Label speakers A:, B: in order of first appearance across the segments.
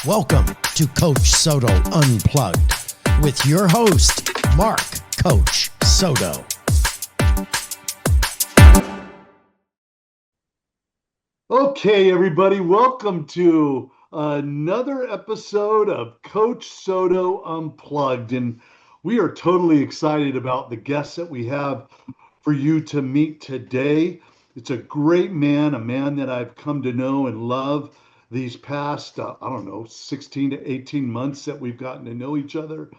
A: Welcome to Coach Soto Unplugged with your host, Mark Coach Soto.
B: Okay, everybody, welcome to another episode of Coach Soto Unplugged. And we are totally excited about the guests that we have for you to meet today. It's a great man, a man that I've come to know and love these past, 16 to 18 months that we've gotten to know each other.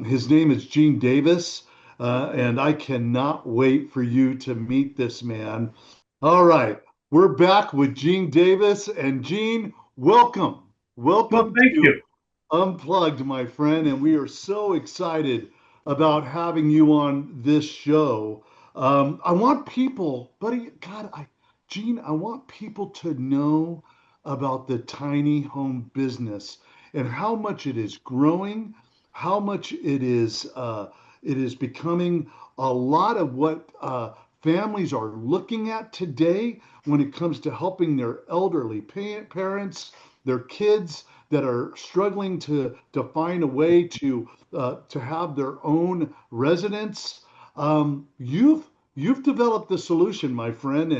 B: His name is Gene Davis, and I cannot wait for you to meet this man. All right. We're back with Gene Davis, and Gene, welcome.
C: Well,
B: Welcome
C: thank
B: to
C: you.
B: Unplugged, my friend, and we are so excited about having you on this show. I want people, buddy, Gene, I want people to know about the tiny home business and how much it is growing, how much it is becoming a lot of what families are looking at today when it comes to helping their elderly parents, their kids that are struggling to find a way to have their own residence. You've developed the solution, my friend,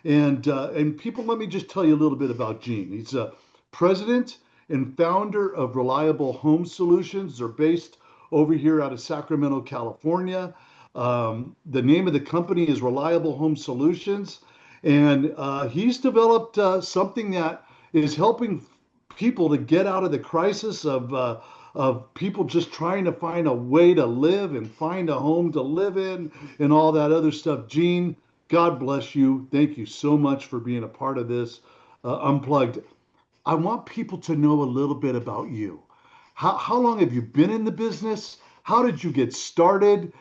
B: and people. Let me just tell you a little bit about Gene. He's a president and founder of Reliable Home Solutions. They're based over here out of Sacramento, California. The name of the company is Reliable Home Solutions, and he's developed something that is helping people to get out of the crisis of people just trying to find a way to live and find a home to live in and all that other stuff. Gene, God bless you. Thank you so much for being a part of this Unplugged. I want people to know a little bit about you. How long have you been in the business? How did you get started?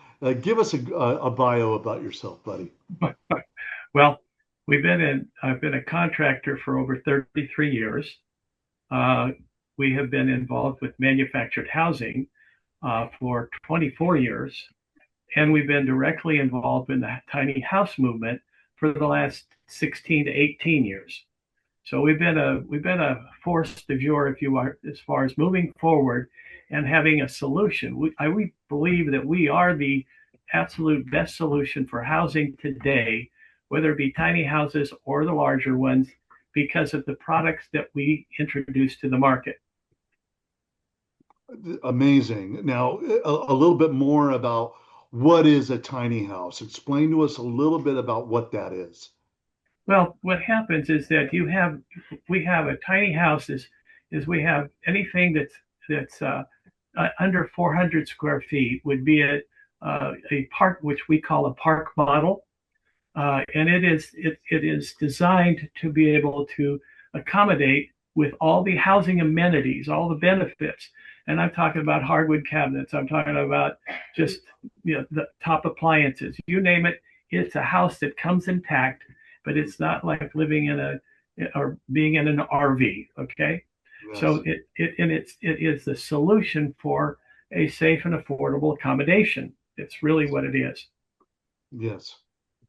B: Give us a bio about yourself, buddy.
C: Well, I've been a contractor for over 33 years. We have been involved with manufactured housing for 24 years, and we've been directly involved in the tiny house movement for the last 16 to 18 years. So we've been a force de jour, if you are, as far as moving forward and having a solution. We believe that we are the absolute best solution for housing today, whether it be tiny houses or the larger ones, because of the products that we introduce to the market.
B: Amazing. Now, a little bit more about what is a tiny house. Explain to us a little bit about what that is.
C: Well, what happens is that we have a tiny house is we have anything that's under 400 square feet would be a park, which we call a park model. And it is designed to be able to accommodate with all the housing amenities, all the benefits. And I'm talking about hardwood cabinets. I'm talking about just the top appliances. You name it. It's a house that comes intact, but it's not like living or being in an RV. Okay,
B: Yes.
C: so it is the solution for a safe and affordable accommodation. It's really what it is.
B: Yes.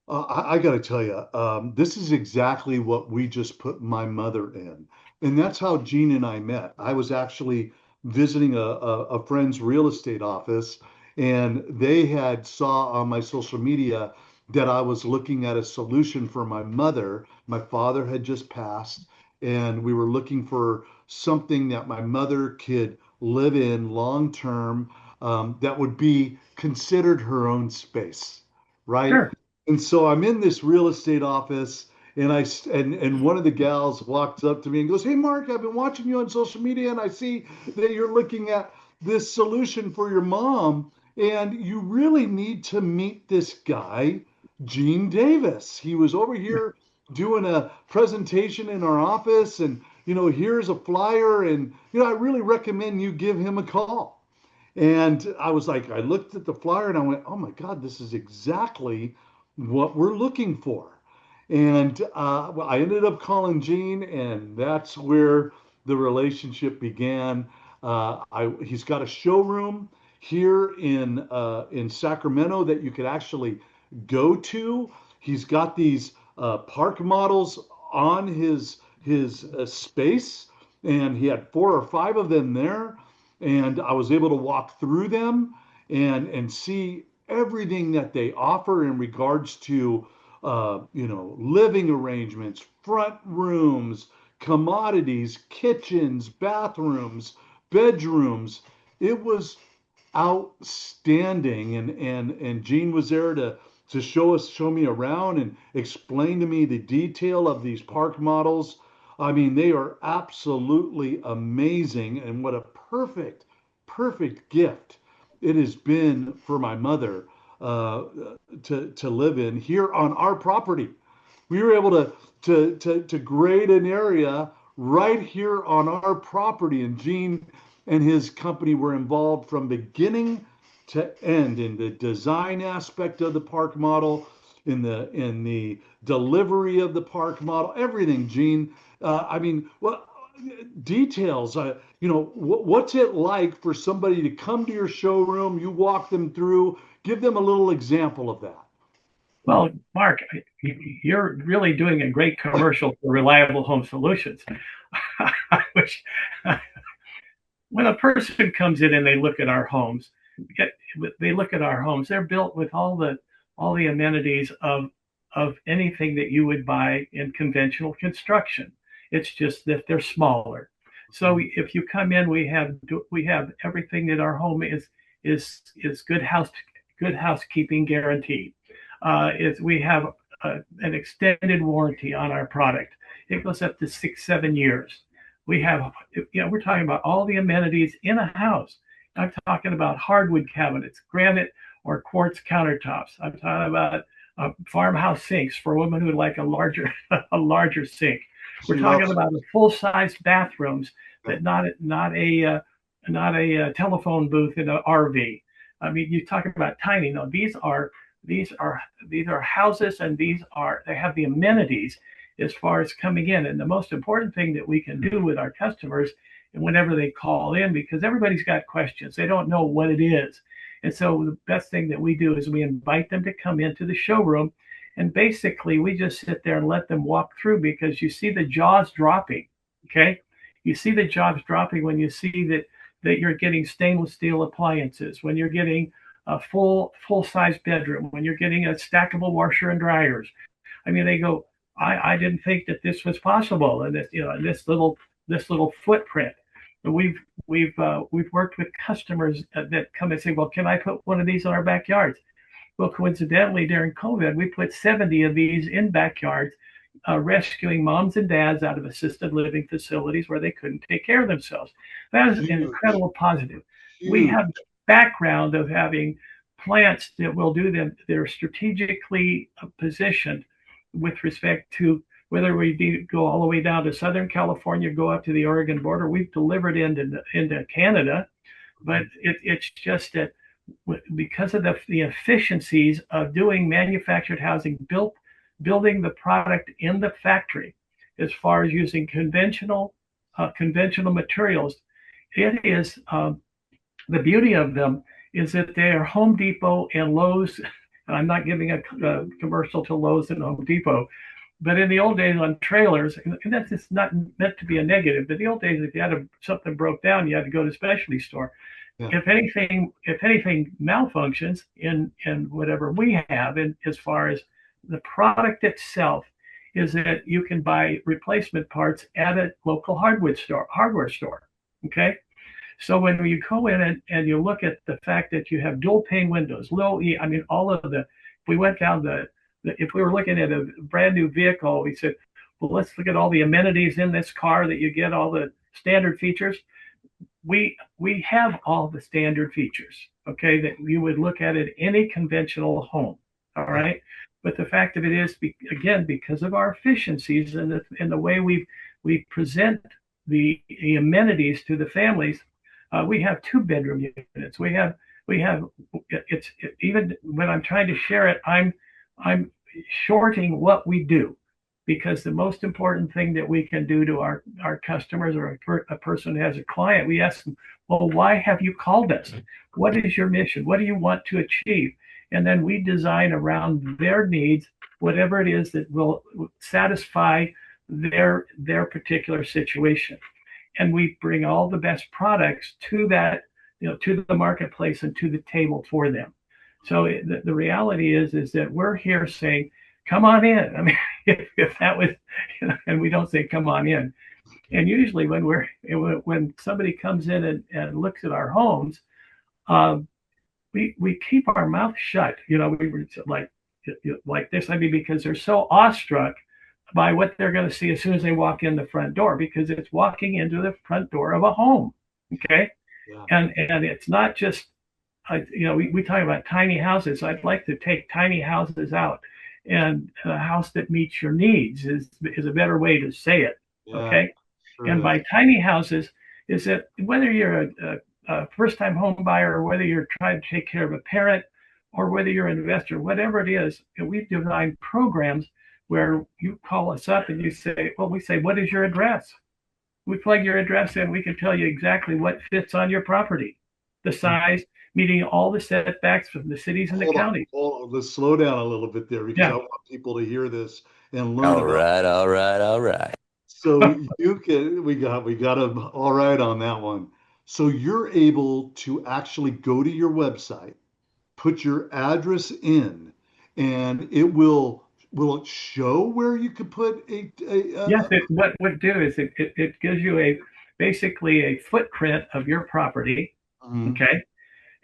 B: I got to tell you, this is exactly what we just put my mother in. And that's how Gene and I met. I was actually visiting a friend's real estate office, and they had saw on my social media that I was looking at a solution for my mother. My father had just passed, and we were looking for something that my mother could live in long term, that would be considered her own space, right?
C: Sure.
B: And so I'm in this real estate office, and and one of the gals walks up to me and goes, "Hey, Mark, I've been watching you on social media, and I see that you're looking at this solution for your mom, and you really need to meet this guy, Gene Davis. He was over here doing a presentation in our office, and here's a flyer, and I really recommend you give him a call." And I was like, I looked at the flyer and I went, "Oh my God, this is exactly what we're looking for." And well, I ended up calling Gene, and that's where the relationship began. He's got a showroom here in Sacramento that you could actually go to. He's got these park models on his space, and he had 4 or 5 of them there, and I was able to walk through them and see everything that they offer in regards to living arrangements, front rooms, commodities, kitchens, bathrooms, bedrooms. It was outstanding, and Gene was there to show me around and explain to me the detail of these park models. I mean, they are absolutely amazing, and what a perfect gift it has been for my mother uh, to live in here on our property. We were able to grade an area right here on our property, and Gene and his company were involved from beginning to end in the design aspect of the park model, in the delivery of the park model, everything. Gene, I mean, well, details. What's it like for somebody to come to your showroom? You walk them through, give them a little example of that.
C: Well, Mark, you're really doing a great commercial for Reliable Home Solutions. I wish when a person comes in and they look at our homes, they're built with all the amenities of anything that you would buy in conventional construction. It's just that they're smaller. So if you come in, we have everything that our home is good housekeeping guaranteed. Is we have an extended warranty on our product. It goes up to 6-7 years. We're talking about all the amenities in a house. I'm talking about hardwood cabinets, granite or quartz countertops. I'm talking about farmhouse sinks for women who would like a larger a larger sink. We're talking about a full-size bathrooms, that not a telephone booth in an RV. I mean, you talk about tiny. No, these are houses, and they have the amenities as far as coming in. And the most important thing that we can do with our customers, and whenever they call in, because everybody's got questions, they don't know what it is. And so the best thing that we do is we invite them to come into the showroom, and basically we just sit there and let them walk through, because you see the jaws dropping. Okay, you see the jaws dropping when you see that you're getting stainless steel appliances, when you're getting a full-size bedroom, when you're getting a stackable washer and dryers. I mean, they go, I didn't think that this was possible, and this little footprint. We've worked with customers that come and say, well, can I put one of these in our backyards? Well, coincidentally, during COVID, we put 70 of these in backyards, rescuing moms and dads out of assisted living facilities where they couldn't take care of themselves. That is an incredible positive. We have background of having plants that will do them. They're strategically positioned with respect to whether we go all the way down to Southern California, go up to the Oregon border. We've delivered into Canada, but it's just that because of the efficiencies of doing manufactured housing, building the product in the factory, as far as using conventional materials, it is the beauty of them is that they are Home Depot and Lowe's. And I'm not giving a commercial to Lowe's and Home Depot, but in the old days on trailers, and that's just not meant to be a negative, but the old days, if you had something broke down, you had to go to a specialty store. Yeah. If anything malfunctions in whatever we have, and as far as the product itself, is that you can buy replacement parts at a local hardware store. Okay. So when you go in and you look at the fact that you have dual pane windows, low E, I mean, if we went down if we were looking at a brand new vehicle, we said, well, let's look at all the amenities in this car that you get, all the standard features. We have all the standard features, okay, that you would look at any conventional home. All right. But the fact of it is, again, because of our efficiencies and the way we present the amenities to the families, we have 2-bedroom units. It's even when I'm trying to share it, I'm shorting what we do, because the most important thing that we can do to our customers, or a person who has a client, we ask them, well, why have you called us? What is your mission? What do you want to achieve? And then we design around their needs, whatever it is that will satisfy their particular situation. and we bring all the best products to that, to the marketplace and to the table for them. So the reality is that we're here saying, come on in. I mean, if that was, and we don't say come on in. And usually when somebody comes in and looks at our homes, we keep our mouth shut. We were like this. I mean, because they're so awestruck by what they're going to see as soon as they walk in the front door, because it's walking into the front door of a home. Okay. Yeah. And it's not just, we talk about tiny houses. I'd like to take tiny houses out, and a house that meets your needs is a better way to say it. Yeah, okay. Sure. And by tiny houses is that whether you're a first-time home buyer, or whether you're trying to take care of a parent, or whether you're an investor, whatever it is, we've designed programs where you call us up and we say, what is your address? We plug your address in. We can tell you exactly what fits on your property, the size, meeting all the setbacks from the cities and the counties.
B: Let's slow down a little bit there, because I want people to hear this and learn.
D: All right.
B: So we got them all right on that one. So you're able to actually go to your website, put your address in, and will it show where you could put
C: yes, what would do is it gives you basically a footprint of your property. Mm-hmm. Okay.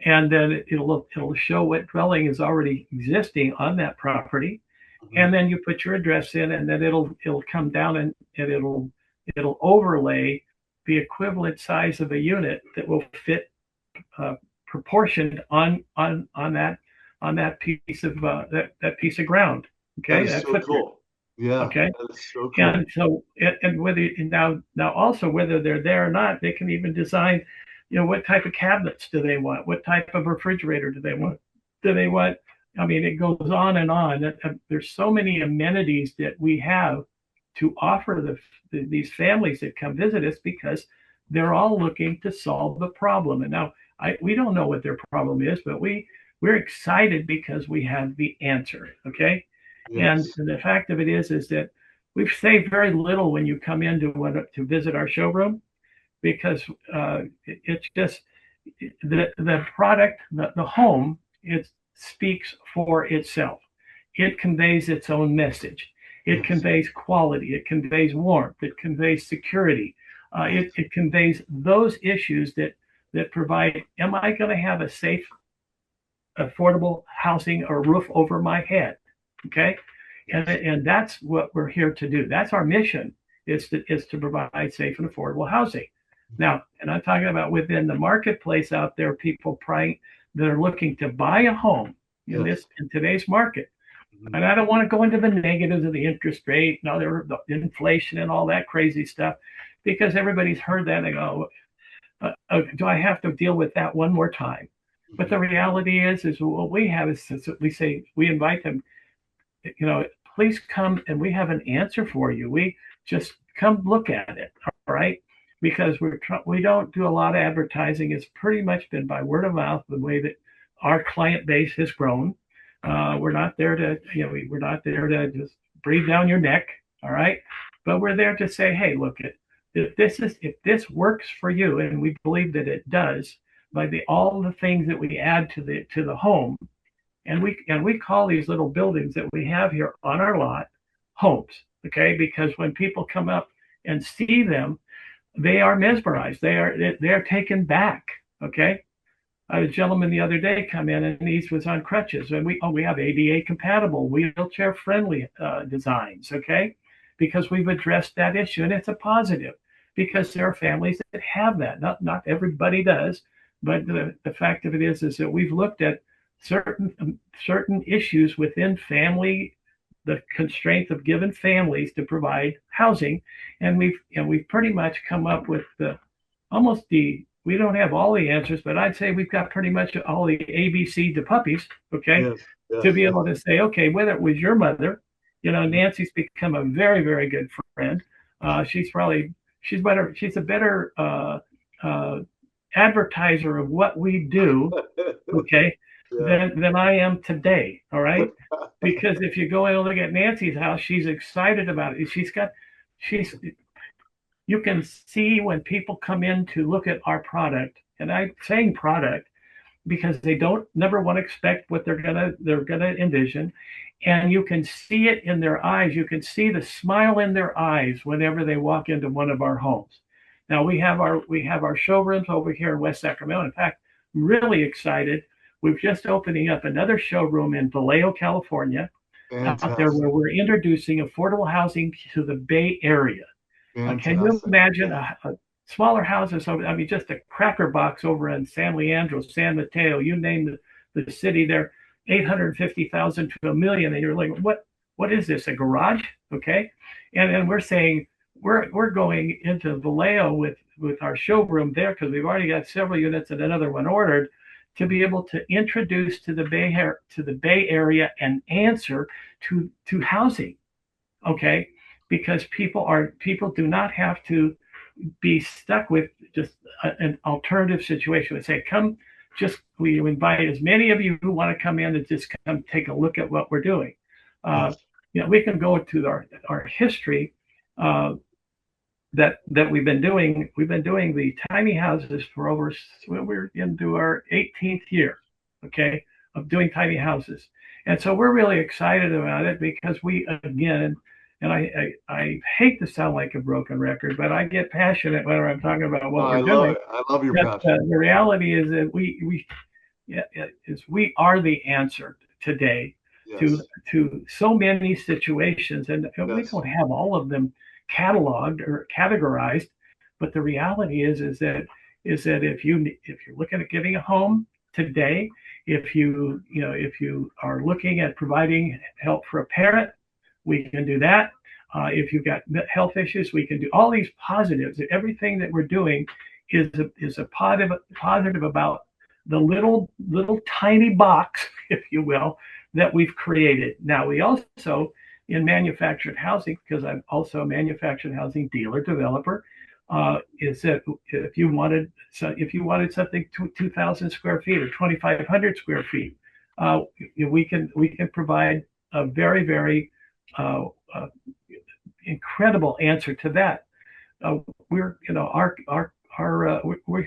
C: And then it'll show what dwelling is already existing on that property. Mm-hmm. And then you put your address in, and then it'll come down and it'll overlay the equivalent size of a unit that will fit proportioned on that piece of that piece of ground. Okay,
B: that's so cool. Yeah.
C: Okay.
B: That is so cool.
C: And so now also, whether they're there or not, they can even design, what type of cabinets do they want? What type of refrigerator do they want? I mean, it goes on and on. There's so many amenities that we have to offer these families that come visit us, because they're all looking to solve the problem. And now we don't know what their problem is, but we're excited because we have the answer. Okay. Yes. And the fact of it is that we've saved very little when you come in to visit our showroom, because it's just the product, the home, it speaks for itself. It conveys its own message. It conveys quality. It conveys warmth. It conveys security. It conveys those issues that provide, am I going to have a safe, affordable housing or roof over my head? Okay. And that's what we're here to do. That's our mission, is to provide safe and affordable housing. Now, and I'm talking about within the marketplace out there, people that are looking to buy a home in today's market. And I don't want to go into the negatives of the interest rate and the inflation and all that crazy stuff, because everybody's heard that and they go, do I have to deal with that one more time? But the reality is what we have is we invite them, please come and we have an answer for you. We just come look at it. All right. Because we don't do a lot of advertising. It's pretty much been by word of mouth, the way that our client base has grown. We're not there to, we're not there to just breathe down your neck. All right. But we're there to say, hey, look, if this works for you, and we believe that it does, by all the things that we add to the home, and we call these little buildings that we have here on our lot homes. Okay. Because when people come up and see them, they are mesmerized. They are taken back. Okay. I had a gentleman the other day come in, and he was on crutches, and we have ADA compatible, wheelchair friendly designs. Okay. Because we've addressed that issue, and it's a positive, because there are families that have that. Not everybody does, but the fact of it is that we've looked at certain issues within family, the constraint of given families to provide housing, and we've pretty much come up with we don't have all the answers, but I'd say we've got pretty much all the ABC to puppies. Okay. Yes, to be able to say, okay, whether it was your mother, Nancy's become a very, very good friend. She's a better advertiser of what we do. Okay. Than I am today. All right. Because if you go in and look at Nancy's house, she's excited about it. you can see when people come in to look at our product, and I'm saying product because they don't never want to expect what they're gonna envision, and you can see it in their eyes. You can see the smile in their eyes whenever they walk into one of our homes. Now we have our showrooms over here in West Sacramento. In fact, I'm really excited. We're just opening up another showroom in Vallejo, California, out there where
B: Fantastic.
C: we're introducing affordable housing to the Bay Area. Can you
B: Fantastic.
C: imagine
B: Yeah.
C: a smaller houses? I mean, just a cracker box over in San Leandro, San Mateo, you name the city there, 850,000 to a million. And you're like, what is this? A garage? Okay. And we're saying we're going into Vallejo with our showroom there because we've already got several units and another one ordered to be able to introduce to the Bay Area and answer to housing. Okay, because people do not have to be stuck with just an alternative situation. We say, come, we invite as many of you who want to come in and just come take a look at what we're doing. Uh,
B: Yes.
C: we can go to our history uh, that we've been doing. We've been doing the tiny houses for we're into our 18th year, okay, of doing tiny houses. And so we're really excited about it because we, again, and I hate to sound like a broken record, but I get passionate when I'm talking about
B: No,
C: what
B: I
C: we're
B: love
C: doing.
B: it. I love your
C: But
B: passion.
C: the reality is that we are the answer today to
B: Yes.
C: to so many situations, and we
B: Yes.
C: don't have all of them cataloged or categorized. But the reality is that if you're looking at getting a home today, if you are looking at providing help for a parent, we can do that. If you've got health issues, we can do all these positives. Everything that we're doing is a positive about the little tiny box, if you will, that we've created. Now we also in manufactured housing, because I'm also a manufactured housing dealer developer, is that if you wanted something 2,000 square feet or 2,500 square feet, we can provide a very uh, uh, incredible answer to that. We're you know our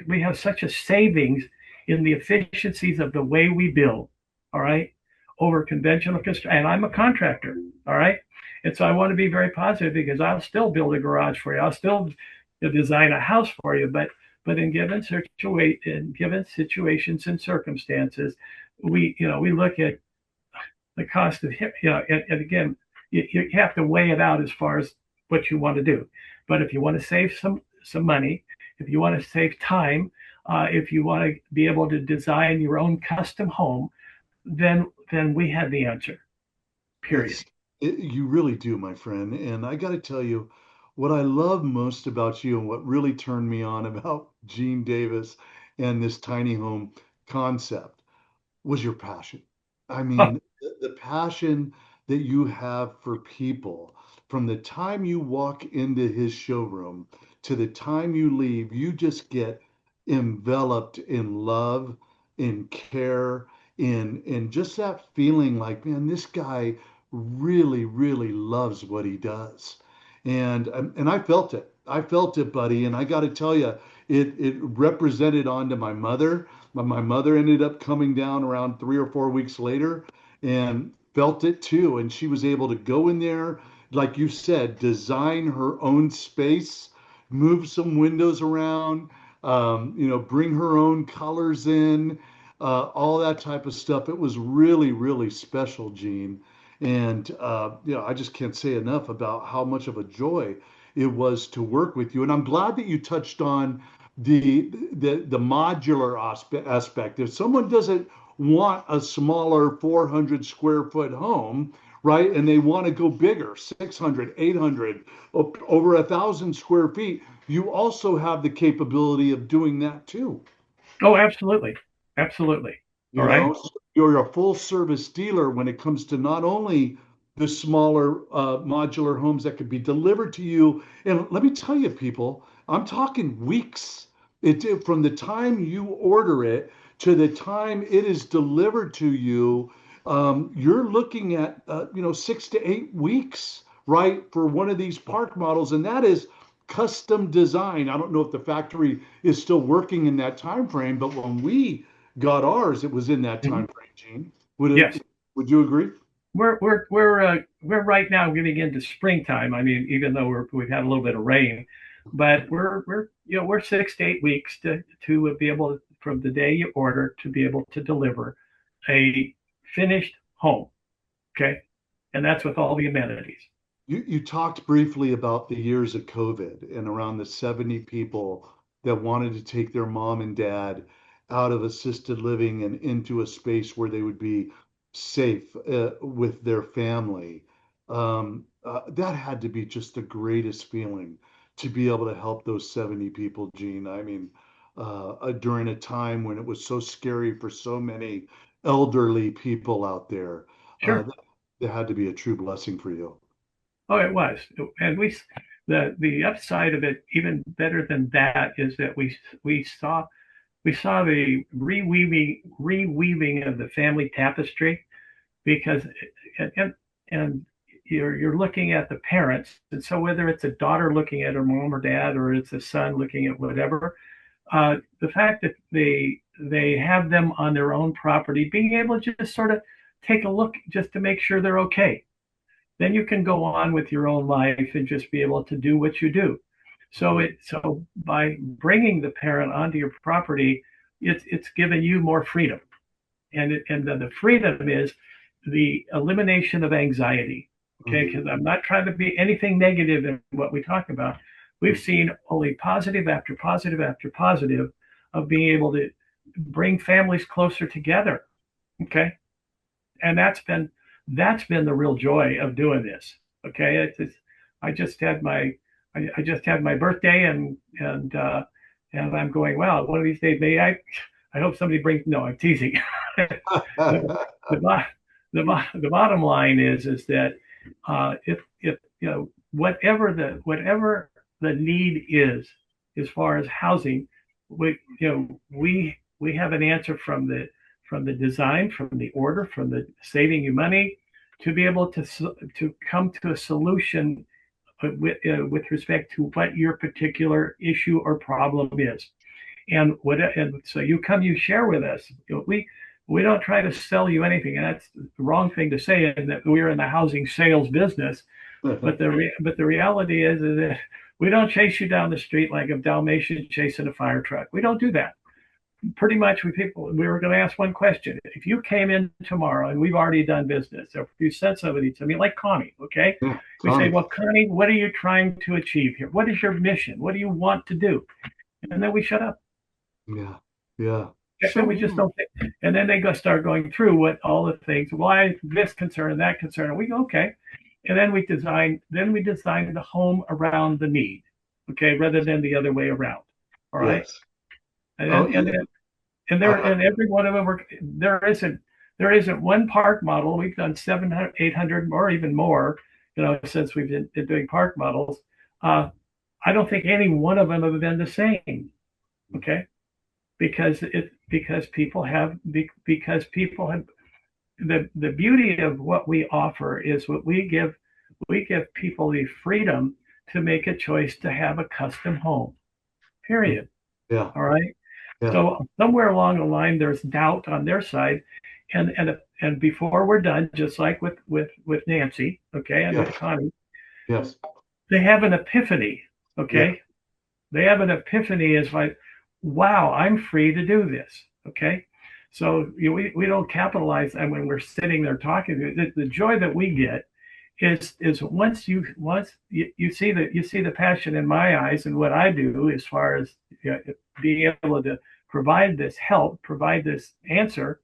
C: we have such a savings in the efficiencies of the way we build. All right, over conventional construction, and I'm a contractor. All right, and so I want to be very positive because I'll still build a garage for you. I'll still design a house for you, but in given situations and circumstances, we look at the cost of and again, you have to weigh it out as far as what you want to do. But if you want to save some money, if you want to save time, if you want to be able to design your own custom home, then we have the answer. Period.
B: It's you really do, my friend. And I got to tell you, what I love most about you and what really turned me on about Gene Davis and this tiny home concept was your passion. I
C: Oh,
B: mean, the passion that you have for people from the time you walk into his showroom to the time you leave, you just get enveloped in love, in care, in just that feeling like, man, this guy really, really loves what he does. And I felt it. I felt it, buddy. And I got to tell you, it represented onto my mother. My mother ended up coming down around 3 or 4 weeks later and felt it too. And she was able to go in there, like you said, design her own space, move some windows around, bring her own colors in, all that type of stuff. It was really, really special, Gene. And I just can't say enough about how much of a joy it was to work with you. And I'm glad that you touched on the modular aspect. If someone doesn't want a smaller 400 square foot home, right, and they want to go bigger, 600, 800, over 1,000 square feet, you also have the capability of doing that too.
C: oh, absolutely, absolutely. All
B: You
C: right.
B: know, so you're a full service dealer when it comes to not only the smaller modular homes that could be delivered to you. And let me tell you, people, I'm talking weeks. From the time you order it to the time it is delivered to you, you're looking at 6 to 8 weeks, right, for one of these park models, and that is custom design. I don't know if the factory is still working in that time frame, but when we got ours, it was in that time frame, Gene.
C: Yes.
B: Would you agree?
C: We're right now getting into springtime. I mean, even though we've had a little bit of rain, but we're 6 to 8 weeks to be able to, from the day you order to be able to deliver a finished home. Okay, and that's with all the amenities.
B: You talked briefly about the years of COVID and around the 70 people that wanted to take their mom and dad out of assisted living and into a space where they would be safe with their family. That had to be just the greatest feeling to be able to help those 70 people, Gene. I mean, during a time when it was so scary for so many elderly people out there,
C: Sure.
B: that had to be a true blessing for you.
C: Oh, it was, and the upside of it, even better than that, is that we saw the reweaving of the family tapestry, because and you're looking at the parents, and so whether it's a daughter looking at her mom or dad, or it's a son looking at whatever, the fact that they have them on their own property, being able to just sort of take a look just to make sure they're okay. Then you can go on with your own life and just be able to do what you do. So by bringing the parent onto your property, it's given you more freedom, and the freedom is the elimination of anxiety. Okay, because I'm not trying to be anything negative in what we talk about. We've seen only positive after positive after positive of being able to bring families closer together. Okay, and that's been the real joy of doing this. Okay, I just had my birthday, and I'm going, well, one of these days, maybe I hope somebody brings. No, I'm teasing. the, the bottom line is that if whatever the need is as far as housing, we have an answer from the design, from the order, from the saving you money, to be able to come to a solution with respect to what your particular issue or problem is. And so you share with us. We don't try to sell you anything, and that's the wrong thing to say, in that we're in the housing sales business. But the reality is that we don't chase you down the street like a Dalmatian chasing a fire truck. We don't do that. Pretty much, we were going to ask one question. If you came in tomorrow, and we've already done business, or if you sent somebody to me, like Connie, okay?
B: Yeah,
C: we say, well, Connie, what are you trying to achieve here? What is your mission? What do you want to do? And then we shut up.
B: Yeah.
C: So we just don't. And then they start going through what all the things, why this concern, that concern. And we go, okay. And then we design the home around the need, okay, rather than the other way around. All right.
B: Yes.
C: And every one of them, there isn't one park model. We've done 700, 800, or even more, since we've been doing park models. I don't think any one of them have been the same. Okay. Because people have the beauty of what we offer is what we give people the freedom to make a choice to have a custom home, period.
B: Yeah.
C: All right.
B: Yeah.
C: So somewhere along the line, there's doubt on their side, and before we're done, just like with Nancy, okay, and with Connie,
B: yes,
C: they have an epiphany. Okay.
B: Yeah.
C: They have an epiphany, is like, wow, I'm free to do this. Okay. So we don't capitalize. And when we're sitting there talking, the joy that we get is once you see the passion in my eyes and what I do, as far as being able to provide this help, provide this answer.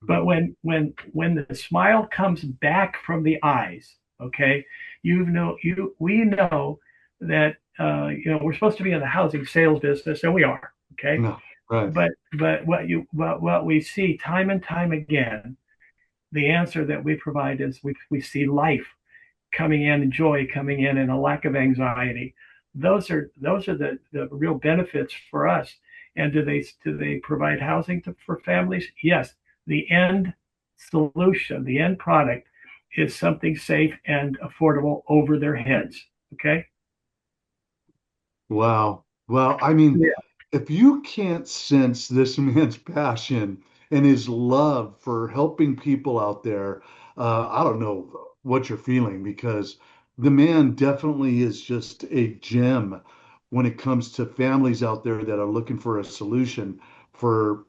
C: But when the smile comes back from the eyes, okay, we know that we're supposed to be in the housing sales business, and we are. Okay.
B: No, right.
C: But what we see time and time again, the answer that we provide is we see life coming in, joy coming in, and a lack of anxiety. Those are the real benefits for us. And do they provide housing for families? Yes. The end solution, the end product, is something safe and affordable over their heads. Okay.
B: Wow. Well, I mean,
C: Yeah.
B: if you can't sense this man's passion and his love for helping people out there, I don't know what you're feeling because the man definitely is just a gem when it comes to families out there that are looking for a solution for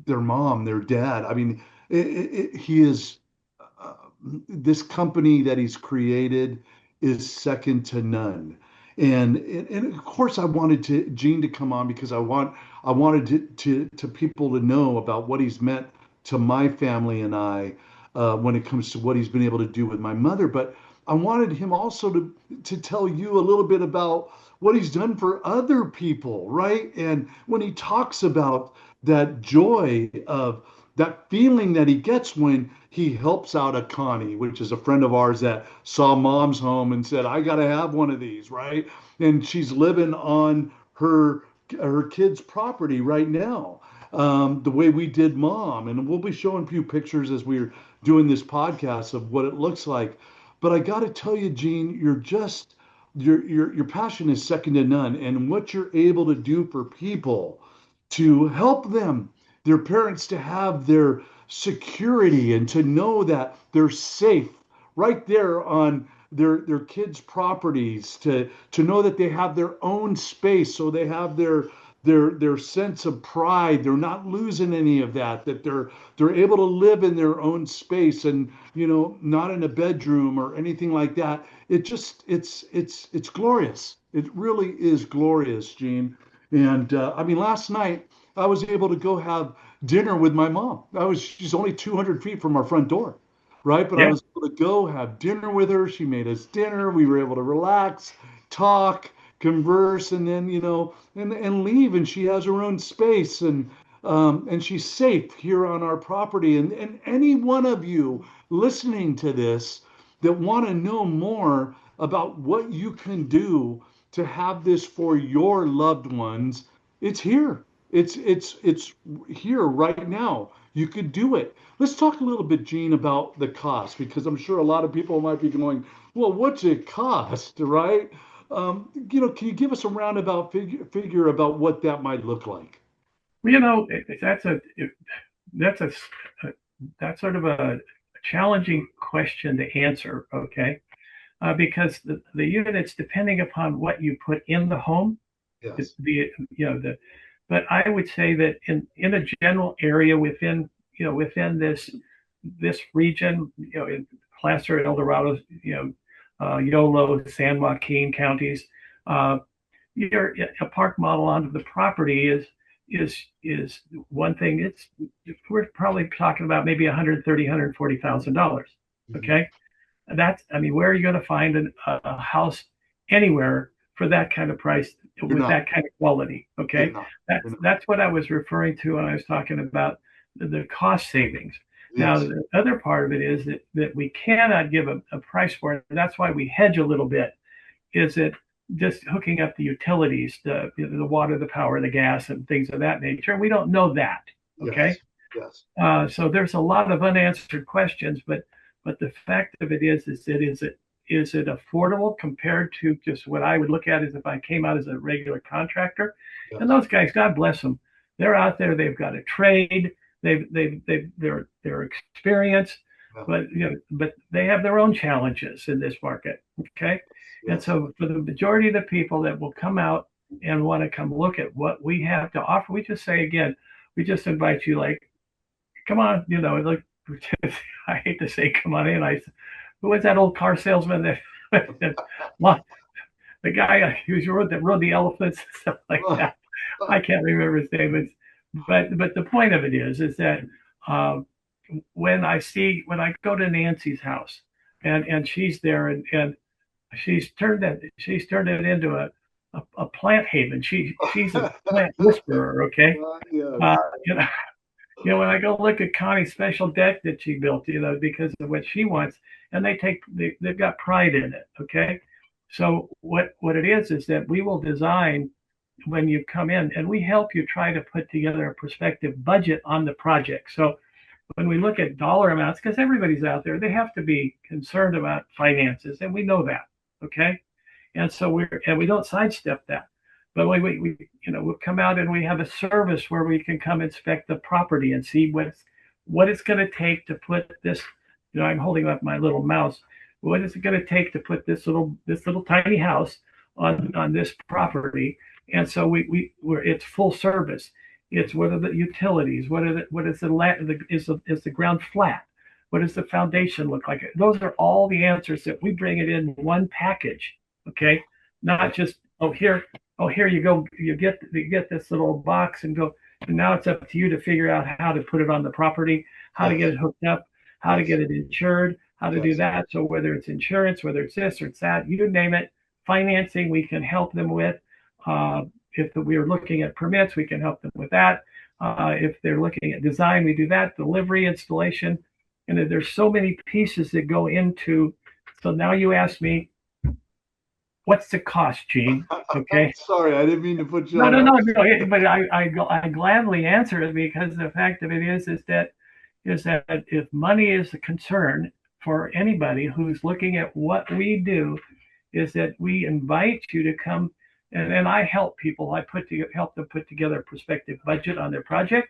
B: their mom, their dad. I mean, he is uh, this company that he's created is second to none. And of course, I wanted to Gene to come on because I wanted to people to know about what he's meant to my family and I when it comes to what he's been able to do with my mother. But I wanted him also to tell you a little bit about what he's done for other people, right? And when he talks about that joy of that feeling that he gets when he helps out a Connie, which is a friend of ours that saw mom's home and said, I got to have one of these, right? And she's living on her kid's property right now, the way we did mom. And we'll be showing you pictures as we're doing this podcast of what it looks like. But I got to tell you, Gene, you're just your passion is second to none, and what you're able to do for people to help them, their parents, to have their security and to know that they're safe right there on their kids' properties, to know that they have their own space, so they have their sense of pride. They're not losing any of that, that they're able to live in their own space and not in a bedroom or anything like that. It just it's glorious. It really is glorious, Gene. And I mean, last night I was able to go have dinner with my mom. She's only 200 feet from our front door, right? But I
C: Yeah.
B: was able to go have dinner with her. She made us dinner. We were able to relax, talk, converse, and then and leave. And she has her own space, and she's safe here on our property. And any one of you listening to this that want to know more about what you can do to have this for your loved ones, it's here. It's here right now. You could do it. Let's talk a little bit, Gene, about the cost because I'm sure a lot of people might be going, "Well, what's it cost?" Right? Can you give us a roundabout figure about what that might look like?
C: Well, that's a that's sort of a challenging question to answer. Okay, because the units, depending upon what you put in the home,
B: Yes.
C: the you know the but I would say that in a general area within within this region, in Placer, El Dorado, Yolo, San Joaquin counties, uh, your a park model onto the property is one thing. We're probably talking about maybe 130, $140,000.
B: Mhm.
C: Okay, I mean, where are you going to find a house anywhere for that kind of price
B: You're
C: with
B: not.
C: that kind of quality?
B: You're
C: Okay,
B: not. You're not.
C: that's what I was referring to when I was talking about the cost savings. Now,
B: Yes.
C: the other part of it is that we cannot give a price for it. That's why we hedge a little bit. Is it just hooking up the utilities, the water, the power, the gas, and things of that nature? We don't know that. Okay,
B: Yes. Yes.
C: so there's a lot of unanswered questions, but the fact of it is it affordable compared to just what I would look at as if I came out as a regular contractor? And
B: Yes.
C: those guys, God bless them, they're out there. They've got a trade. They're experienced,
B: Yeah.
C: but they have their own challenges in this market. Okay, and
B: Yes.
C: so for the majority of the people that will come out and want to come look at what we have to offer, we just say again, we just invite you, like, come on, like, I hate to say come on in. Who was that old car salesman that well, the guy who rode the elephants and stuff like
B: Oh,
C: that? I can't remember his name, but the point of it is that um, when I go to Nancy's house and she's there and she's turned it into a plant haven. She's a plant whisperer. Okay, uh,
B: yes.
C: you know, when I go look at Connie's special deck that she built, because of what she wants, and they've got pride in it. Okay, so what it is that we will design when you come in, and we help you try to put together a prospective budget on the project. So when we look at dollar amounts, because everybody's out there, they have to be concerned about finances, and we know that. Okay, and so we don't sidestep that. But we we'll come out and we have a service where we can come inspect the property and see what it's going to take to put this. I'm holding up my little mouse. What is it going to take to put this little tiny house on this property? And so it's full service. It's what are the utilities? What is the land? Is the ground flat? What does the foundation look like? Those are all the answers that we bring it in one package. Okay, not just here you go. You get this little box and go. And now it's up to you to figure out how to put it on the property, how to get it hooked up, how to get it insured, how to do that. So whether it's insurance, whether it's this or it's that, you name it, financing, we can help them with. If we are looking at permits, we can help them with that. If they're looking at design, we do that, delivery, installation. And there's so many pieces that go into. So now you ask me, what's the cost, Gene? Okay.
B: Sorry, I didn't mean to put you
C: No,
B: on.
C: no, but I gladly answer it, because the fact of it is that if money is a concern for anybody who's looking at what we do, is that we invite you to come and I help people. I help them put together a prospective budget on their project.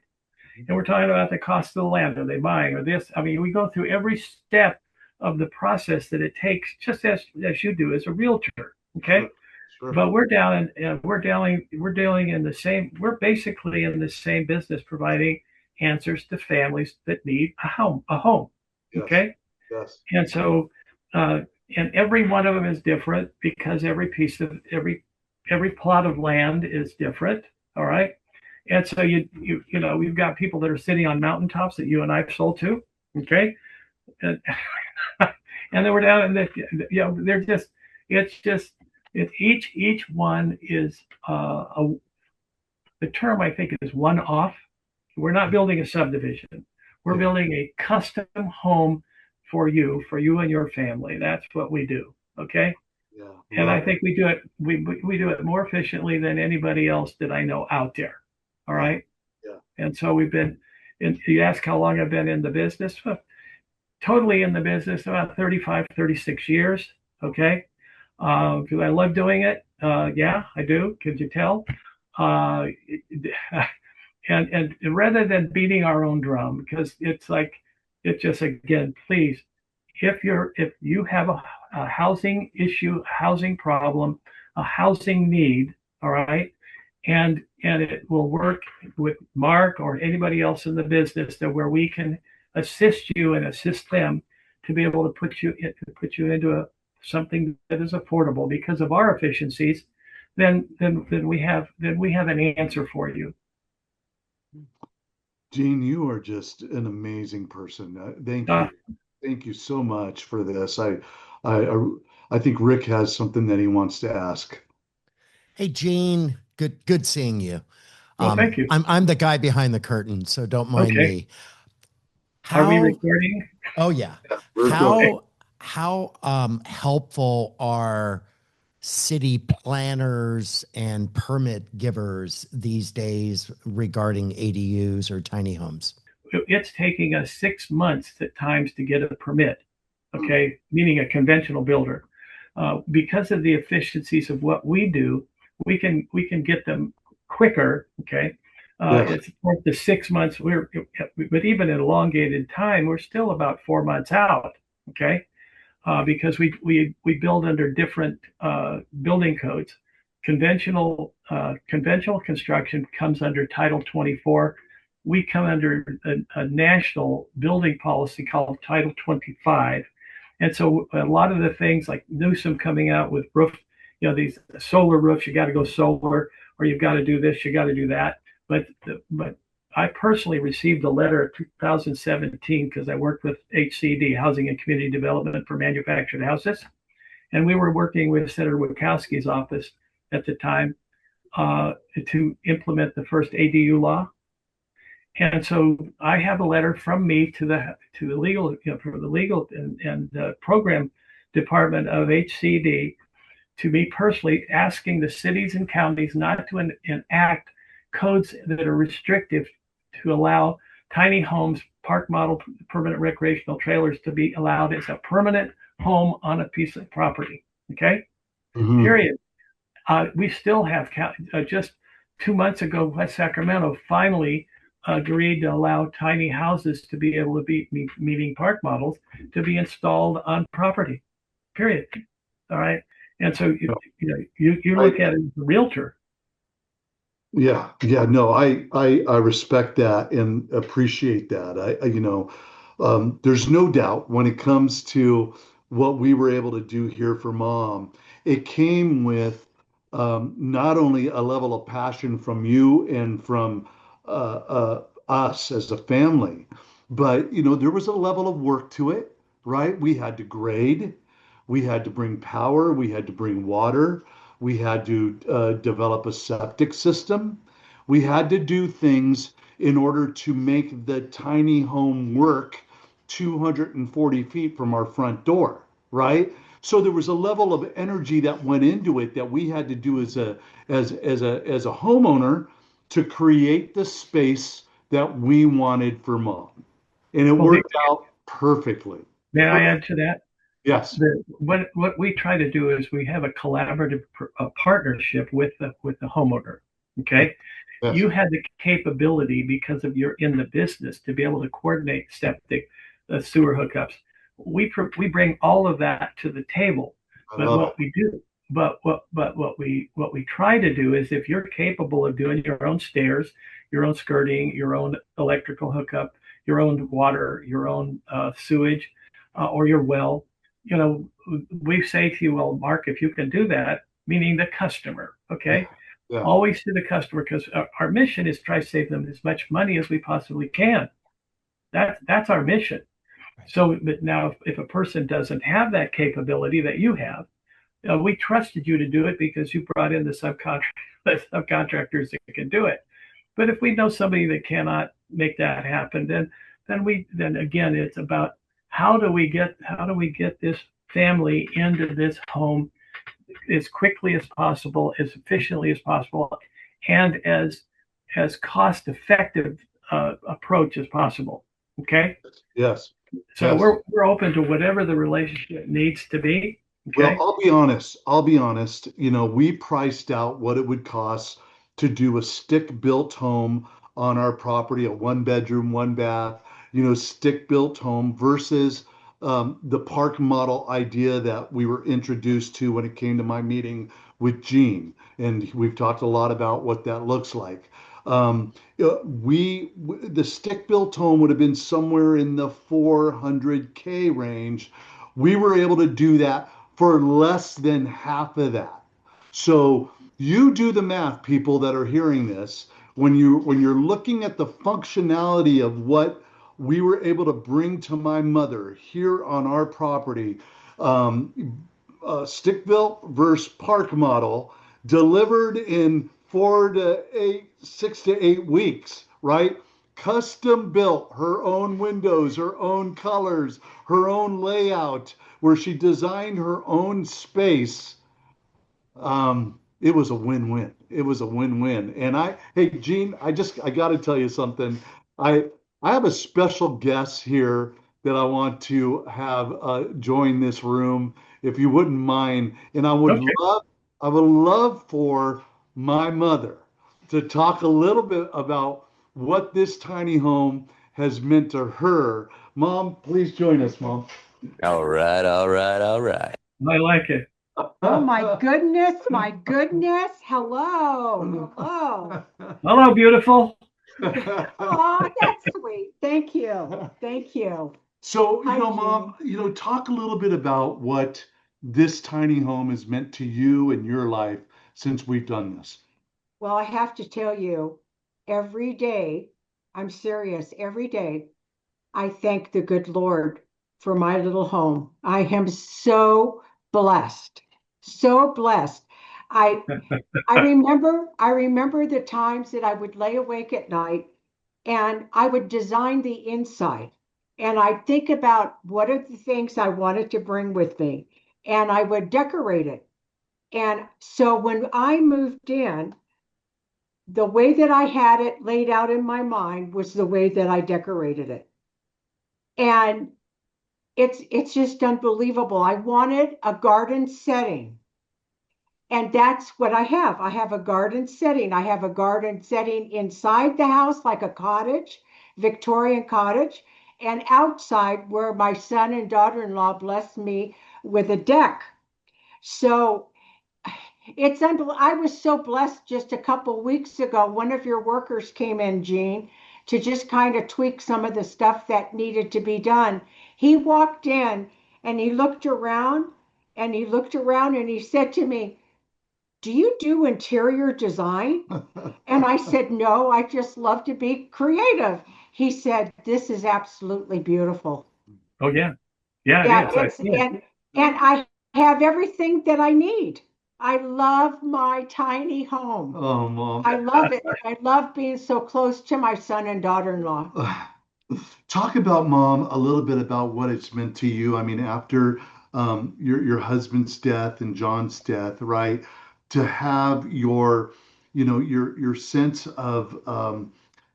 C: And we're talking about the cost of the land. Are they buying or this? I mean, we go through every step of the process that it takes, just as you do as a realtor. Okay.
B: Sure.
C: But we're dealing in the same, we're basically in the same business, providing answers to families that need a home.
B: Yes.
C: Okay.
B: Yes.
C: And so, and every one of them is different, because every piece of every plot of land is different. All right. And so we've got people that are sitting on mountaintops that you and I've sold to. Okay. And then we're down and they're just, each one is, the term I think is one off. We're not building a subdivision. We're building a custom home for you and your family. That's what we do. Okay.
B: Yeah.
C: And I think we do it more efficiently than anybody else that I know out there. All right.
B: Yeah.
C: And so you ask how long I've been in the business. Totally in the business, about 35, 36 years. Okay. Because I love doing it. Yeah, I do. Could you tell? And rather than beating our own drum, because it's just, again, please, if you have a housing issue, housing problem, a housing need, all right, and it will work with Mark or anybody else in the business where we can assist you and assist them to be able to put you into something that is affordable because of our efficiencies, then we have an answer for you.
B: Gene, you are just an amazing person. Thank you. Thank you so much for this. I think Rick has something that he wants to ask.
A: Hey, Gene, good seeing you.
C: Well, thank you.
A: I'm the guy behind the curtain, so don't mind me.
C: Are we recording?
A: Oh yeah. How helpful are city planners and permit givers these days regarding ADUs or tiny homes?
C: It's taking us 6 months at times to get a permit, okay, meaning a conventional builder. Because of the efficiencies of what we do, we can get them quicker, okay? It's the 6 months. But even at elongated time, we're still about 4 months out, okay? Because we build under different building codes. Conventional construction comes under Title 24. We come under a national building policy called Title 25. And so a lot of the things like Newsom coming out with roof, these solar roofs, you got to go solar, or you've got to do this, you got to do that. But I personally received a letter in 2017 because I worked with HCD, Housing and Community Development for Manufactured Houses. And we were working with Senator Wachowski's office at the time to implement the first ADU law. And so I have a letter from me to the legal, from the legal and program department of HCD to me personally, asking the cities and counties not to enact codes that are restrictive to allow tiny homes, park model, permanent recreational trailers to be allowed as a permanent home on a piece of property. Okay. Mm-hmm. Period. We still have just 2 months ago, West Sacramento finally agreed to allow tiny houses to be able to be meeting park models to be installed on property. Period. All right. And so you look at it as a realtor.
B: Yeah, yeah, no, I respect that and appreciate that. There's no doubt when it comes to what we were able to do here for mom, it came with not only a level of passion from you and from us as a family, but there was a level of work to it, right? We had to grade, we had to bring power, we had to bring water. We had to develop a septic system. We had to do things in order to make the tiny home work 240 feet from our front door, right? So there was a level of energy that went into it that we had to do as a homeowner to create the space that we wanted for mom. And it
C: Well,
B: worked out perfectly.
C: may I add to that?
B: Yes.
C: What we try to do is we have a collaborative partnership with the homeowner. Okay,
B: Yes.
C: you had the capability because of you're in the business to be able to coordinate septic, sewer hookups. We bring all of that to the table.
B: I
C: But
B: love
C: what
B: it.
C: we do, what we try to do is if you're capable of doing your own stairs, your own skirting, your own electrical hookup, your own water, your own sewage, or your well, we say to you, well, Mark, if you can do that, meaning the customer, okay,
B: Yeah.
C: always to the customer, because our mission is try to save them as much money as we possibly can. That's our mission. So, but now if a person doesn't have that capability that you have, we trusted you to do it because you brought in the subcontractors that can do it. But if we know somebody that cannot make that happen, then again, it's about how do we get this family into this home as quickly as possible, as efficiently as possible, and as cost effective approach as possible. Okay.
B: Yes.
C: So
B: Yes.
C: we're open to whatever the relationship needs to be.
B: Well,
C: Okay.
B: I'll be honest. I'll be honest. We priced out what it would cost to do a stick-built home on our property, a one-bedroom, one-bath, stick-built home versus the park model idea that we were introduced to when it came to my meeting with Gene. And we've talked a lot about what that looks like. The stick-built home would have been somewhere in the 400K range. We were able to do that for less than half of that. So you do the math, people that are hearing this, when you're looking at the functionality of what we were able to bring to my mother here on our property, stick built versus park model, delivered in 6 to 8 weeks, right? Custom built, her own windows, her own colors, her own layout, where she designed her own space. It was a win-win. It was a win-win. And hey, Gene, I got to tell you something. I I have a special guest here that I want to have join this room, if you wouldn't mind. And
C: Okay.
B: I would love for my mother to talk a little bit about what this tiny home has meant to her. Mom, please join us, Mom.
D: All right, all right, all right.
C: I like it.
E: Oh my goodness, my goodness. Hello. Hello.
C: Hello, beautiful.
E: Oh, that's sweet. Thank you. Thank you.
B: So,
E: Hi,
B: Mom, talk a little bit about what this tiny home has meant to you and your life since we've done this.
E: Well, I have to tell you, every day, I'm serious, every day, I thank the good Lord for my little home. I am so blessed. So blessed. I I remember the times that I would lay awake at night and I would design the inside. And I'd think about what are the things I wanted to bring with me. And I would decorate it. And so when I moved in, the way that I had it laid out in my mind was the way that I decorated it. And it's just unbelievable. I wanted a garden setting. And that's what I have. I have a garden setting. I have a garden setting inside the house, like a cottage, Victorian cottage, and outside where my son and daughter-in-law blessed me with a deck. So it's unbelievable. I was so blessed just a couple weeks ago. One of your workers came in, Gene, to just kind of tweak some of the stuff that needed to be done. He walked in and he looked around and he looked around and he said to me, "Do you do interior design?" And I said, "No, I just love to be creative." He said, "This is absolutely beautiful."
C: Oh yeah, yeah,
E: Yeah,
C: it is.
E: it's and I have everything that I need. I love my tiny home.
B: Oh, Mom.
E: I love it. I love being so close to my son and daughter-in-law.
B: Talk about, Mom, a little bit about what it's meant to you. I mean, after your husband's death and John's death, right? To have your, your sense of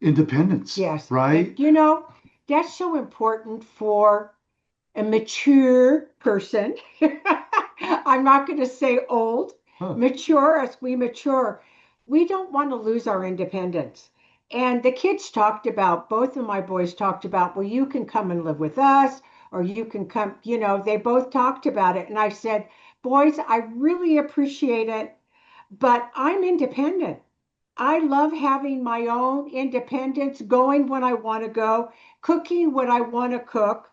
B: independence,
E: Yes.
B: right?
E: That's so important for a mature person. I'm not going to say old,
B: Huh.
E: mature as we mature. We don't want to lose our independence. And the kids talked about, both of my boys talked about, well, you can come and live with us, or you can come, they both talked about it. And I said, boys, I really appreciate it, but I'm independent. I love having my own independence, going when I want to go, cooking what I want to cook.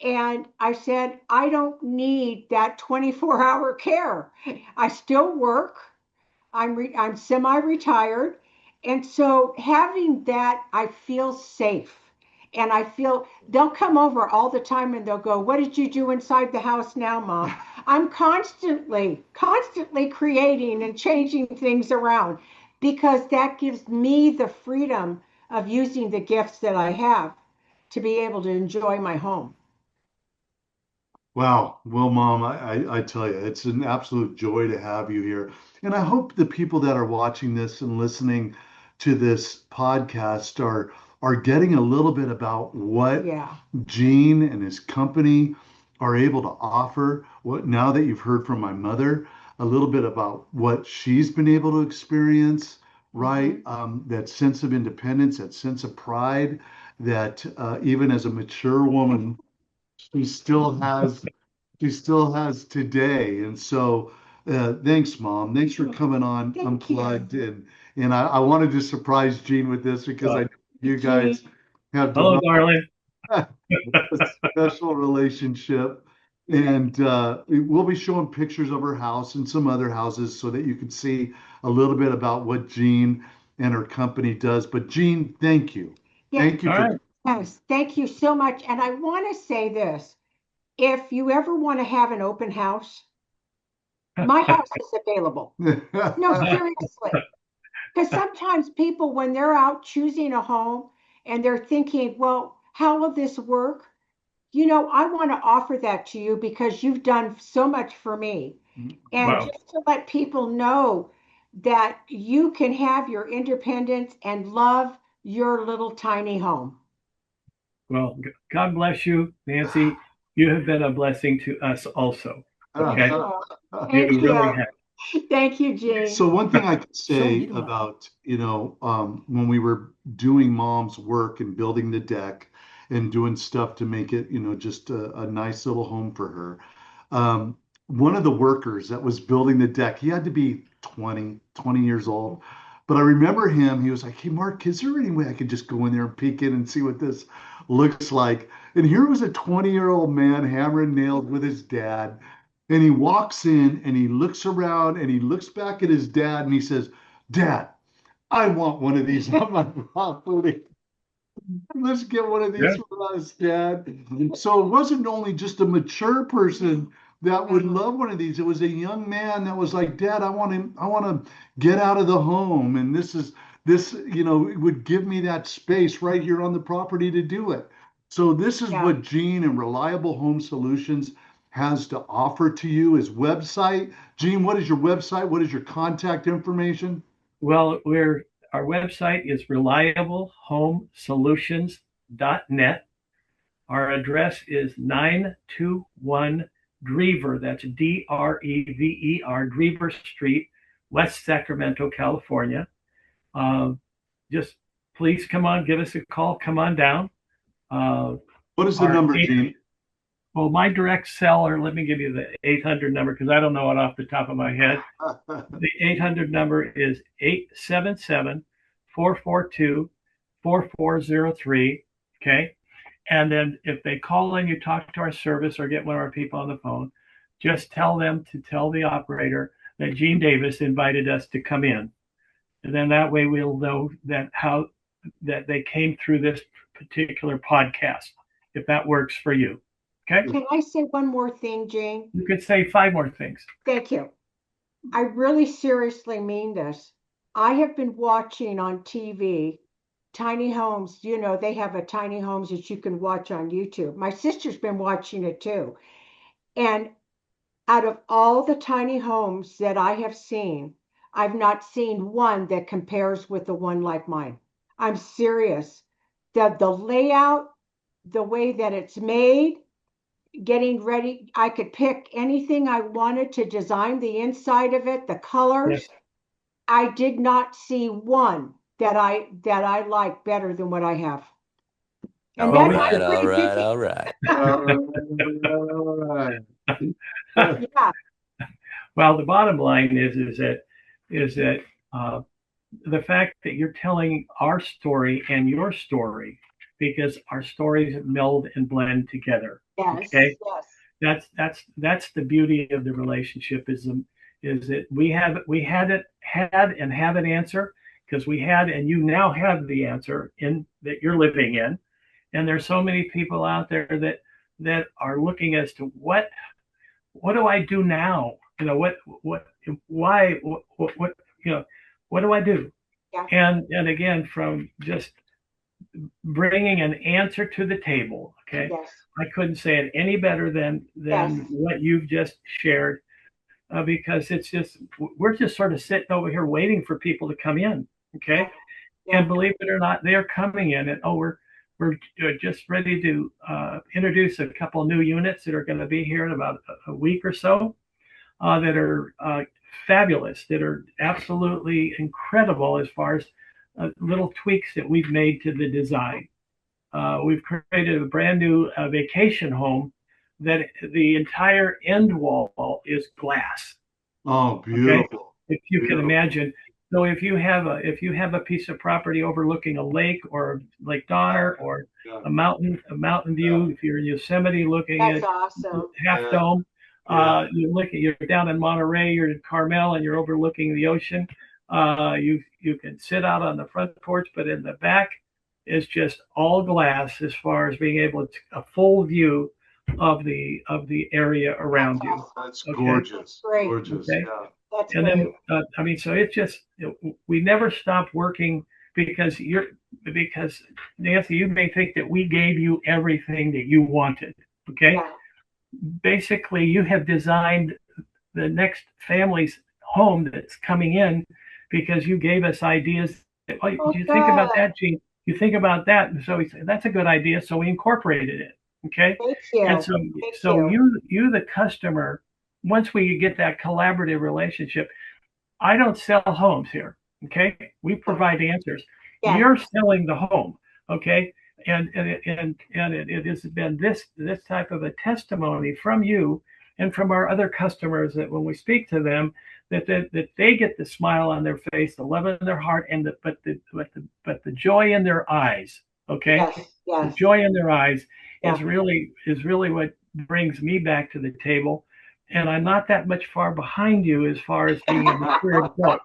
E: And I said, I don't need that 24-hour care. I still work. I'm semi-retired. And so having that, I feel safe. And I feel they'll come over all the time and they'll go, "What did you do inside the house now, Mom?" I'm constantly creating and changing things around because that gives me the freedom of using the gifts that I have to be able to enjoy my home.
B: Wow. Well, Mom, I tell you, it's an absolute joy to have you here. And I hope the people that are watching this and listening to this podcast are getting a little bit about what
E: Yeah.
B: Gene and his company are able to offer. What now that you've heard from my mother, a little bit about what she's been able to experience, right? That sense of independence, that sense of pride that even as a mature woman, she still has she still has today. And so thanks, Mom. Thanks for coming on
E: Thank
B: Unplugged.
E: you.
B: And I wanted to surprise Gene with this because I know you guys
E: Gene.
B: have
C: Hello,
B: developed
C: darling.
B: a special relationship. And we'll be showing pictures of her house and some other houses so that you can see a little bit about what Jean and her company does. But Jean, thank you.
E: Yeah.
B: Thank you
C: All
B: for
C: right.
E: Yes. Thank you so much. And I want to say this. If you ever want to have an open house, my house is available. No, seriously. Because sometimes people, when they're out choosing a home and they're thinking, well, how will this work? I want to offer that to you because you've done so much for me. And
C: Wow.
E: just to let people know that you can have your independence and love your little tiny home.
C: Well, God bless you, Nancy. You have been a blessing to us also. Okay.
E: Oh,
C: You
E: thank
C: really
E: you.
C: have.
E: Thank you, Jane.
B: So one thing I could
A: So
B: say
A: you
B: about, when we were doing Mom's work and building the deck and doing stuff to make it, just a nice little home for her. One of the workers that was building the deck, he had to be 20 years old. But I remember him, he was like, "Hey, Mark, is there any way I could just go in there and peek in and see what this looks like?" And here was a 20-year-old man hammering nails with his dad. And he walks in and he looks around and he looks back at his dad and he says, "Dad, I want one of these on my property. Let's get one of
C: Yeah.
B: these for us, Dad." So it wasn't only just a mature person that would love one of these. It was a young man that was like, "Dad, I want to get out of the home. And this, it would give me that space right here on the property to do it." So this is
E: Yeah.
B: what Gene and Reliable Home Solutions has to offer to you is website. Gene, what is your website? What is your contact information?
C: Well, our website is reliablehomesolutions.net. Our address is 921 Drever, that's Drever, Drever Street, West Sacramento, California. Just please come on, give us a call, come on down.
B: What is the number, Gene?
C: Well, my direct seller, let me give you the 800 number because I don't know it off the top of my head. The 800 number is 877-442-4403. Okay. And then if they call in, you talk to our service or get one of our people on the phone, just tell them to tell the operator that Gene Davis invited us to come in. And then that way we'll know that they came through this particular podcast, if that works for you. Okay.
E: Can I say one more thing, Jane?
C: You could say 5 more things.
E: Thank you. I really seriously mean this. I have been watching on TV tiny homes. You know, they have a tiny homes that you can watch on YouTube. My sister's been watching it too. And out of all the tiny homes that I have seen, I've not seen one that compares with the one like mine. I'm serious. The layout, the way that it's made, getting ready, I could pick anything I wanted to design the inside of it, the colors.
C: Yes.
E: I did not see one that I like better than what I have. And
C: All
E: that's
C: right,
D: all right, all right.
B: All right.
E: yeah.
C: Well, the bottom line is that the fact that you're telling our story and your story, because our stories meld and blend together.
E: Yes.
C: Okay.
E: Yes.
C: That's the beauty of the relationship is that we had and have an answer because we had, and you now have the answer in that you're living in. And there's so many people out there that are looking as to what do I do now? You know, what do I do?
E: Yeah.
C: And again, from just bringing an answer to the table. Okay.
E: Yes.
C: I couldn't say it any better than
E: Yes.
C: what you've just shared, because it's just, we're just sort of sitting over here waiting for people to come in. Okay.
E: Yeah.
C: And believe it or not, they're coming in and, we're just ready to introduce a couple of new units that are going to be here in about a week or so, that are fabulous, that are absolutely incredible as far as little tweaks that we've made to the design. We've created a brand new vacation home that the entire end wall is glass.
B: Oh, beautiful.
C: Okay? If you can imagine. So if you have a piece of property overlooking a lake or Lake Donner or a mountain view, if you're in Yosemite looking
E: That's
C: at
E: awesome.
C: Half Dome, you're down in Monterey, you're in Carmel, and you're overlooking the ocean. You can sit out on the front porch, but in the back is just all glass as far as being able to a full view of the area around you.
B: That's gorgeous.
E: Great.
B: Gorgeous.
C: Okay.
B: Yeah.
E: That's
C: And
E: great.
C: then, so it's just, we never stopped working because Nancy, you may think that we gave you everything that you wanted. Okay.
E: Yeah.
C: Basically, you have designed the next family's home that's coming in because you gave us ideas. Oh, do you think about that, Gene? You think about that. And so we said, that's a good idea. So we incorporated it. Okay.
E: Thank you.
C: And so you, the customer, once we get that collaborative relationship, I don't sell homes here. Okay. We provide answers.
E: Yeah.
C: You're selling the home. Okay. And it has been this type of a testimony from you and from our other customers that when we speak to them, that they get the smile on their face, the love in their heart, and but the joy in their eyes. Okay.
E: Yes. Yes.
C: The joy in their eyes
E: Yeah.
C: is really what brings me back to the table. And I'm not that much far behind you as far as being a mature adult.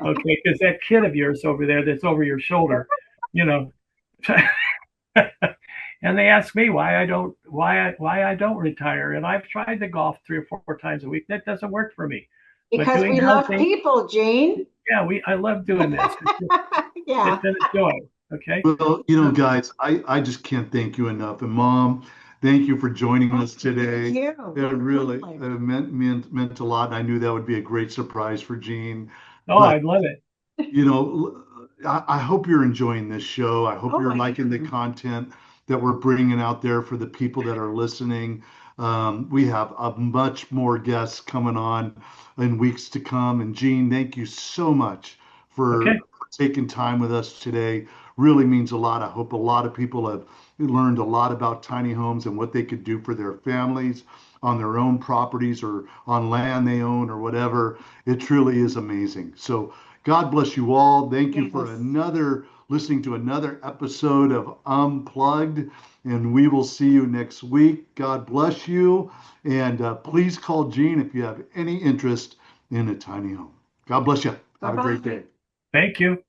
C: Okay, because that kid of yours over there that's over your shoulder, you know. And they ask me why I don't retire. And I've tried to golf 3 or 4 times a week. That doesn't work for me.
E: Because we love people, Gene.
C: Yeah, I love doing this.
E: Yeah.
C: It's been a joy. Okay.
B: Well, guys, I just can't thank you enough. And Mom, thank you for joining us today.
E: Thank you.
B: It really meant a lot. And I knew that would be a great surprise for Gene.
C: Oh, I'd love it.
B: I hope you're enjoying this show. I hope you're liking the content that we're bringing out there for the people that are listening. We have a much more guests coming on in weeks to come. And Gene, thank you so much for taking time with us today. Really means a lot. I hope a lot of people have learned a lot about tiny homes and what they could do for their families on their own properties or on land they own or whatever. It truly is amazing. So God bless you all. Thank you for listening to another episode of Unplugged. And we will see you next week. God bless you. And please call Gene if you have any interest in a tiny home. God bless you. Have a great day.
C: Thank you.